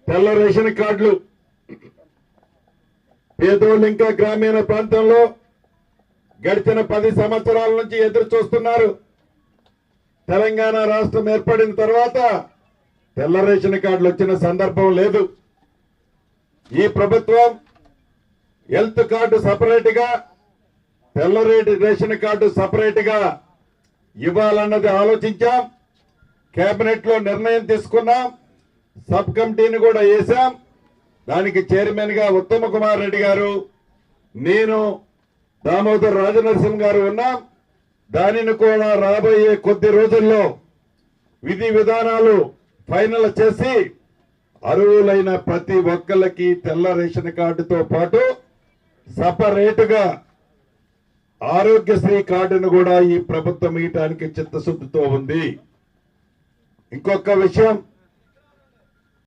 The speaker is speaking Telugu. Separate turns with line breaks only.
తెల్ల రేషన్ కార్డులు పేదోళ్ళు ఇంకా గ్రామీణ ప్రాంతంలో గడిచిన 10 సంవత్సరాల నుంచి ఎదురు చూస్తున్నారు. తెలంగాణ రాష్ట్రం ఏర్పడిన తర్వాత తెల్ల రేషన్ కార్డులు వచ్చిన సందర్భం లేదు. ఈ ప్రభుత్వం హెల్త్ కార్డు సపరేట్ గా తెల్ల రేషన్ కార్డు సపరేట్ గా ఇవ్వాలన్నది ఆలోచించాం. కేబినెట్ లో నిర్ణయం తీసుకున్నాం. సబ్ కమిటీని కూడా వేశాం. దానికి చైర్మన్ గా ఉత్తమ కుమార్ రెడ్డి గారు, నేను, దామోదర్ రాజనరసింహ గారు ఉన్నాం. దానిని కూడా రాబోయే కొద్ది రోజుల్లో విధి విధానాలు ఫైనల్ చేసి అర్హులైన ప్రతి ఒక్కరికి తెల్ల రేషన్ కార్డుతో పాటు సపరేటుగా ఆరోగ్యశ్రీ కార్డును కూడా ఈ ప్రభుత్వం ఇయటానికి చిత్తశుద్ధితో ఉంది. ఇంకొక విషయం,